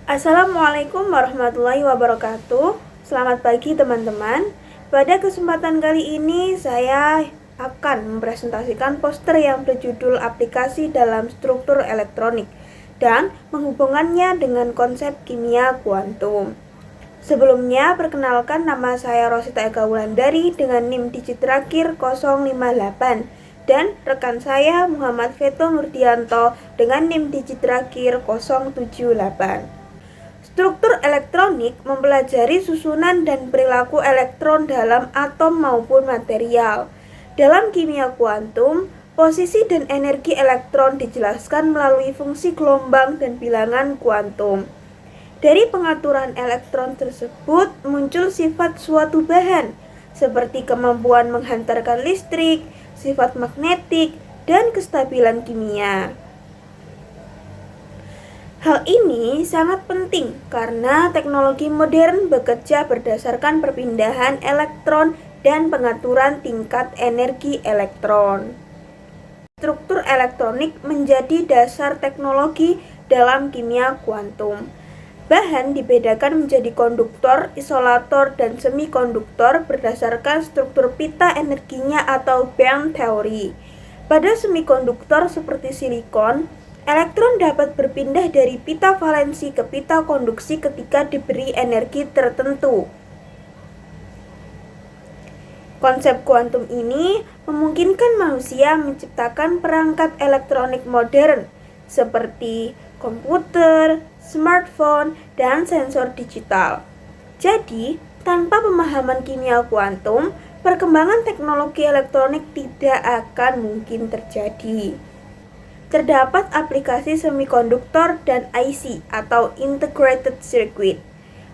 Assalamualaikum warahmatullahi wabarakatuh. Selamat pagi teman-teman. Pada kesempatan kali ini saya akan mempresentasikan poster yang berjudul aplikasi dalam struktur elektronik dan menghubungkannya dengan konsep kimia kuantum. Sebelumnya, perkenalkan, nama saya Rosita Eka Wulandari dengan NIM digit terakhir 058 dan rekan saya Muhammad Veto Nurdianto dengan NIM digit terakhir 078. Struktur elektronik mempelajari susunan dan perilaku elektron dalam atom maupun material. Dalam kimia kuantum, posisi dan energi elektron dijelaskan melalui fungsi gelombang dan bilangan kuantum. Dari pengaturan elektron tersebut muncul sifat suatu bahan, seperti kemampuan menghantarkan listrik, sifat magnetik, dan kestabilan kimia. Hal ini sangat penting karena teknologi modern bekerja berdasarkan perpindahan elektron dan pengaturan tingkat energi elektron. Struktur elektronik menjadi dasar teknologi dalam kimia kuantum. Bahan dibedakan menjadi konduktor, isolator, dan semikonduktor berdasarkan struktur pita energinya atau band teori. Pada semikonduktor seperti silikon, elektron dapat berpindah dari pita valensi ke pita konduksi ketika diberi energi tertentu. Konsep kuantum ini memungkinkan manusia menciptakan perangkat elektronik modern seperti komputer, smartphone, dan sensor digital. Jadi, tanpa pemahaman kimia kuantum, perkembangan teknologi elektronik tidak akan mungkin terjadi. Terdapat aplikasi semikonduktor dan IC atau Integrated Circuit.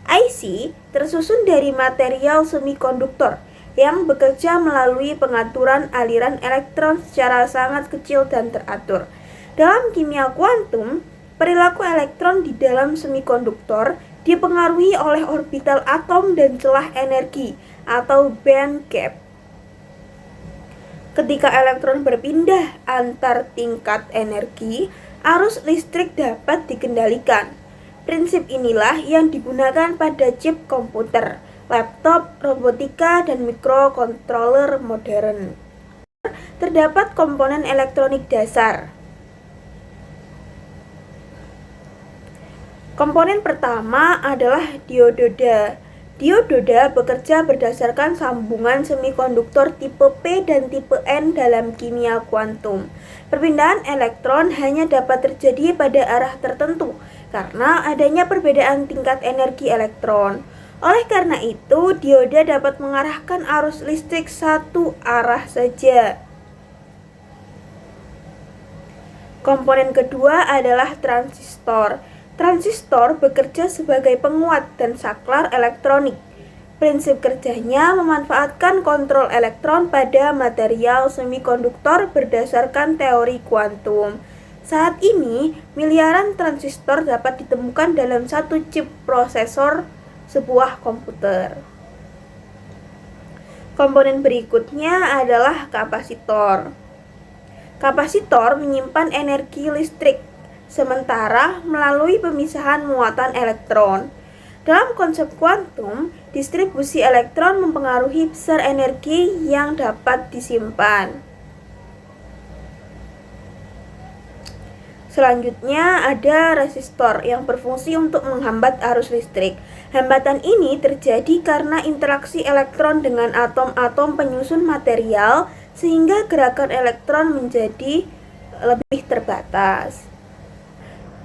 IC tersusun dari material semikonduktor yang bekerja melalui pengaturan aliran elektron secara sangat kecil dan teratur. Dalam kimia kuantum, perilaku elektron di dalam semikonduktor dipengaruhi oleh orbital atom dan celah energi atau band gap. Ketika elektron berpindah antar tingkat energi, arus listrik dapat dikendalikan. Prinsip inilah yang digunakan pada chip komputer, laptop, robotika, dan microcontroller modern. Terdapat komponen elektronik dasar. Komponen pertama adalah dioda. Dioda bekerja berdasarkan sambungan semikonduktor tipe P dan tipe N dalam kimia kuantum. Perpindahan elektron hanya dapat terjadi pada arah tertentu karena adanya perbedaan tingkat energi elektron. Oleh karena itu, dioda dapat mengarahkan arus listrik satu arah saja. Komponen kedua adalah transistor. Transistor bekerja sebagai penguat dan saklar elektronik. Prinsip kerjanya memanfaatkan kontrol elektron pada material semikonduktor berdasarkan teori kuantum. Saat ini, miliaran transistor dapat ditemukan dalam satu chip prosesor sebuah komputer. Komponen berikutnya adalah kapasitor. Kapasitor menyimpan energi listrik sementara melalui pemisahan muatan elektron. Dalam konsep kuantum, distribusi elektron mempengaruhi besar energi yang dapat disimpan. Selanjutnya ada resistor yang berfungsi untuk menghambat arus listrik. Hambatan ini terjadi karena interaksi elektron dengan atom-atom penyusun material sehingga gerakan elektron menjadi lebih terbatas.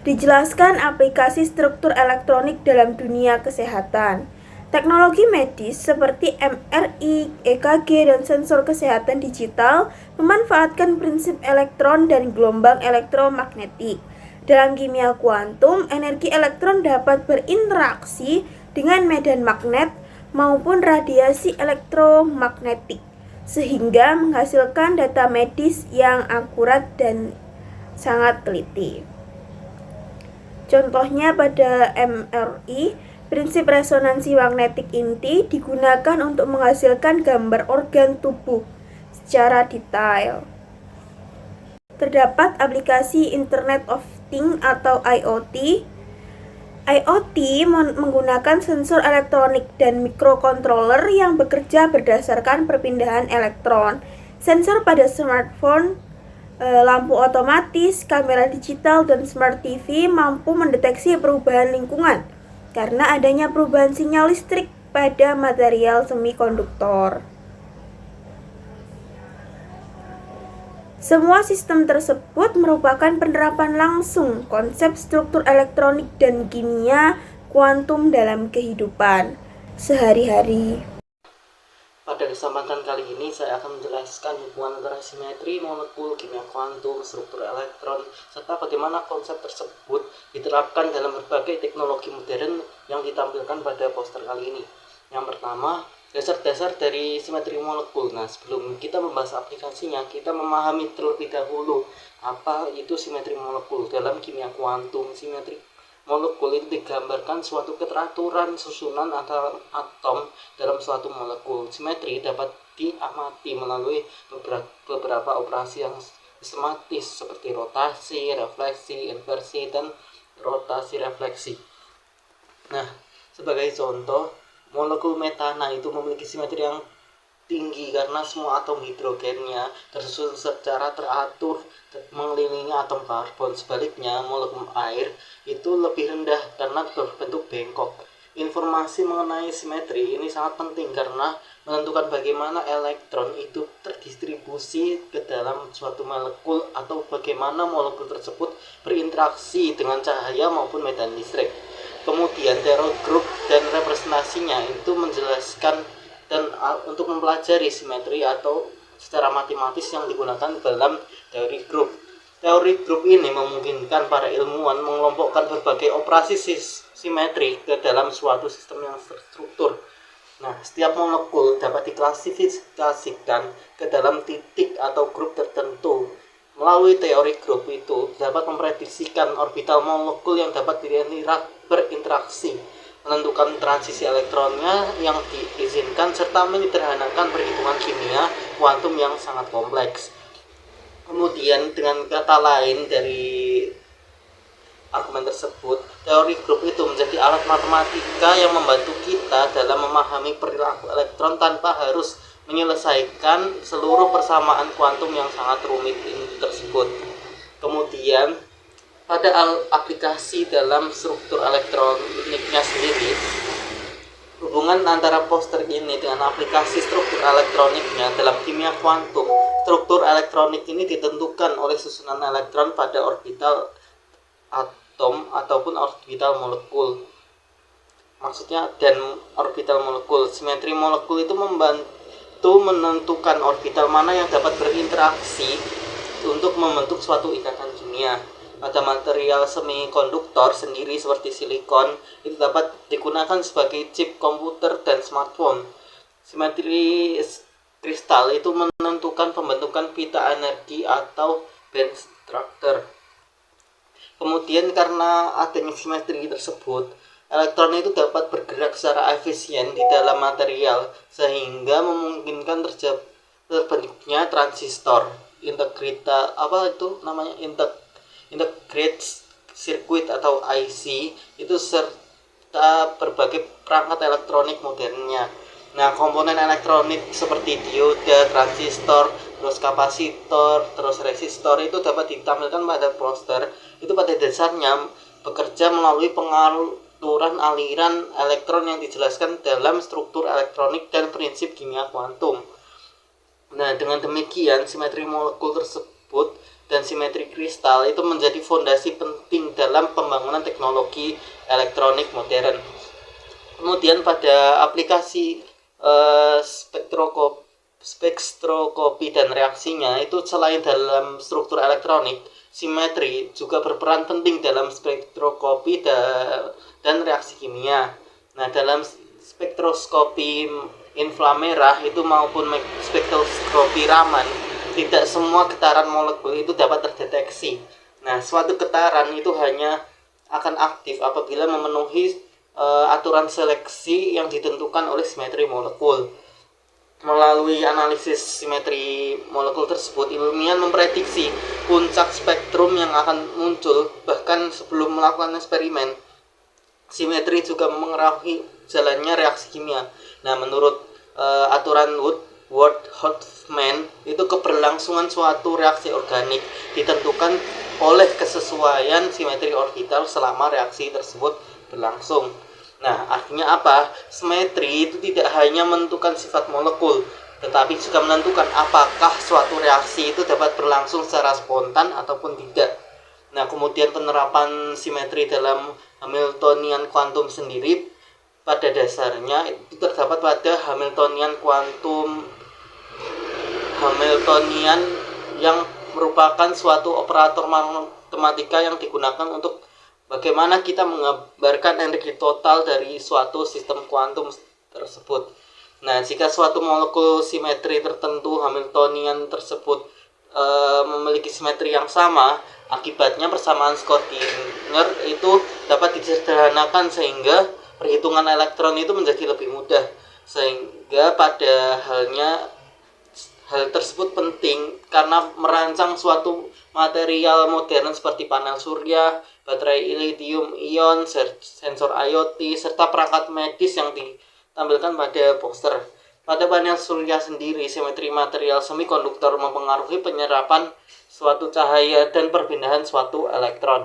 Dijelaskan aplikasi struktur elektronik dalam dunia kesehatan. Teknologi medis seperti MRI, EKG, dan sensor kesehatan digital memanfaatkan prinsip elektron dan gelombang elektromagnetik. Dalam kimia kuantum, energi elektron dapat berinteraksi dengan medan magnet maupun radiasi elektromagnetik, sehingga menghasilkan data medis yang akurat dan sangat teliti. Contohnya pada MRI, prinsip resonansi magnetik inti digunakan untuk menghasilkan gambar organ tubuh secara detail. Terdapat aplikasi Internet of Things atau IoT IoT menggunakan sensor elektronik dan mikrokontroler yang bekerja berdasarkan perpindahan elektron. Sensor pada smartphone, lampu otomatis, kamera digital, dan smart TV mampu mendeteksi perubahan lingkungan karena adanya perubahan sinyal listrik pada material semikonduktor. Semua sistem tersebut merupakan penerapan langsung konsep struktur elektronik dan kimia kuantum dalam kehidupan sehari-hari. Pada kesempatan kali ini saya akan menjelaskan hubungan antara simetri molekul, kimia kuantum, struktur elektron, serta bagaimana konsep tersebut diterapkan dalam berbagai teknologi modern yang ditampilkan pada poster kali ini. Yang pertama, dasar-dasar dari simetri molekul. Nah, sebelum kita membahas aplikasinya, kita memahami terlebih dahulu apa itu simetri molekul. Dalam kimia kuantum, simetri molekul itu digambarkan suatu keteraturan susunan antara atom dalam suatu molekul. Simetri dapat diamati melalui beberapa operasi yang sistematis seperti rotasi, refleksi, inversi, dan rotasi refleksi. Nah, sebagai contoh, molekul metana itu memiliki simetri yang tinggi karena semua atom hidrogennya tersusun secara teratur mengelilingi atom karbon. Sebaliknya, molekul air itu lebih rendah karena berbentuk bengkok. Informasi mengenai simetri ini sangat penting karena menentukan bagaimana elektron itu terdistribusi ke dalam suatu molekul atau bagaimana molekul tersebut berinteraksi dengan cahaya maupun medan listrik. Kemudian teori grup dan representasinya itu menjelaskan dan untuk mempelajari simetri atau secara matematis yang digunakan dalam teori grup. Teori grup ini memungkinkan para ilmuwan mengelompokkan berbagai operasi simetri ke dalam suatu sistem yang terstruktur. Nah, setiap molekul dapat diklasifikasikan ke dalam titik atau grup tertentu. Melalui teori grup itu dapat memprediksikan orbital molekul yang dapat berinteraksi, menentukan transisi elektronnya yang diizinkan, serta menyederhanakan perhitungan kimia kuantum yang sangat kompleks. Kemudian dengan kata lain dari argumen tersebut, teori grup itu menjadi alat matematika yang membantu kita dalam memahami perilaku elektron tanpa harus menyelesaikan seluruh persamaan kuantum yang sangat rumit ini tersebut. Kemudian pada aplikasi dalam struktur elektroniknya sendiri, hubungan antara poster ini dengan aplikasi struktur elektroniknya dalam kimia kuantum. Struktur elektronik ini ditentukan oleh susunan elektron pada orbital atom ataupun orbital molekul. Maksudnya dan orbital molekul. Simetri molekul itu membantu menentukan orbital mana yang dapat berinteraksi untuk membentuk suatu ikatan kimia. Pada material semikonduktor sendiri seperti silikon itu dapat digunakan sebagai chip komputer dan smartphone. Simetri kristal itu menentukan pembentukan pita energi atau band structure. Kemudian karena adanya simetri tersebut, elektron itu dapat bergerak secara efisien di dalam material sehingga memungkinkan terbentuknya transistor, integrated circuit atau IC itu serta berbagai perangkat elektronik modernnya. Nah, komponen elektronik seperti dioda, transistor, terus kapasitor, terus resistor itu dapat ditampilkan pada poster. Itu pada dasarnya bekerja melalui pengaturan aliran elektron yang dijelaskan dalam struktur elektronik dan prinsip kimia kuantum. Nah, dengan demikian simetri molekul tersebut dan simetri kristal itu menjadi fondasi penting dalam pembangunan teknologi elektronik modern. Kemudian pada aplikasi spektroskopi dan reaksinya itu selain dalam struktur elektronik, simetri juga berperan penting dalam spektroskopi dan reaksi kimia. Nah, dalam spektroskopi inframerah itu maupun spektroskopi Raman, tidak semua getaran molekul itu dapat terdeteksi. Nah, suatu getaran itu hanya akan aktif apabila memenuhi aturan seleksi yang ditentukan oleh simetri molekul. Melalui analisis simetri molekul tersebut, ilmuwan memprediksi puncak spektrum yang akan muncul bahkan sebelum melakukan eksperimen. Simetri juga memengaruhi jalannya reaksi kimia. Nah, menurut aturan Woodward-Hoffmann, itu keberlangsungan suatu reaksi organik ditentukan oleh kesesuaian simetri orbital selama reaksi tersebut berlangsung. Nah, artinya apa? Simetri itu tidak hanya menentukan sifat molekul, tetapi juga menentukan apakah suatu reaksi itu dapat berlangsung secara spontan ataupun tidak. Nah, kemudian penerapan simetri dalam Hamiltonian kuantum sendiri pada dasarnya itu terdapat pada Hamiltonian yang merupakan suatu operator matematika yang digunakan untuk bagaimana kita menggambarkan energi total dari suatu sistem kuantum tersebut. Nah, jika suatu molekul simetri tertentu Hamiltonian tersebut memiliki simetri yang sama, akibatnya persamaan Schrödinger itu dapat disederhanakan sehingga perhitungan elektron itu menjadi lebih mudah. Sehingga pada hal tersebut penting karena merancang suatu material modern seperti panel surya, baterai lithium ion, sensor IoT, serta perangkat medis yang ditampilkan pada poster. Pada panel surya sendiri, simetri material semikonduktor mempengaruhi penyerapan suatu cahaya dan perpindahan suatu elektron.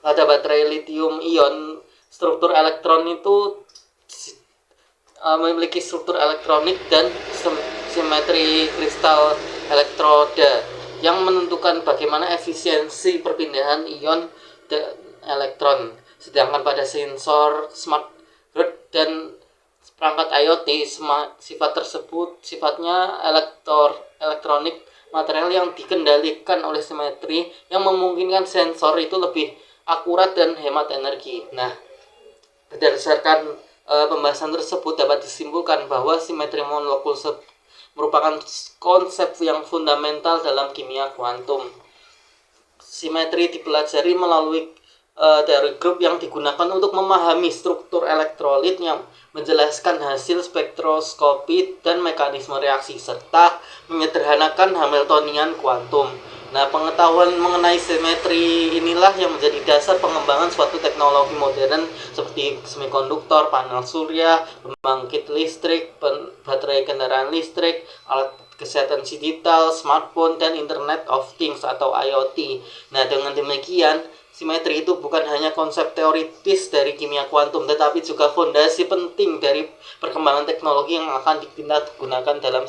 Pada baterai lithium ion, struktur elektron itu memiliki struktur elektronik dan simetri kristal elektroda yang menentukan bagaimana efisiensi perpindahan ion dan elektron. Sedangkan pada sensor smart grid dan perangkat IoT, sifat tersebut sifatnya elektronik material yang dikendalikan oleh simetri yang memungkinkan sensor itu lebih akurat dan hemat energi. Nah, berdasarkan pembahasan tersebut dapat disimpulkan bahwa simetri molekul merupakan konsep yang fundamental dalam kimia kuantum. Simetri dipelajari melalui teori grup yang digunakan untuk memahami struktur elektrolit yang menjelaskan hasil spektroskopi dan mekanisme reaksi serta menyederhanakan Hamiltonian kuantum. Nah, pengetahuan mengenai simetri inilah yang menjadi dasar pengembangan suatu teknologi modern seperti semikonduktor, panel surya, pembangkit listrik, baterai kendaraan listrik, alat kesehatan digital, smartphone, dan Internet of Things atau IoT. Nah, dengan demikian, simetri itu bukan hanya konsep teoritis dari kimia kuantum, tetapi juga fondasi penting dari perkembangan teknologi yang akan digunakan dalam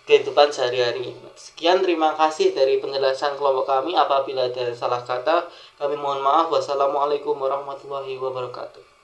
kehidupan sehari-hari. Sekian, terima kasih dari penjelasan kelompok kami. Apabila ada salah kata, kami mohon maaf. Wassalamualaikum warahmatullahi wabarakatuh.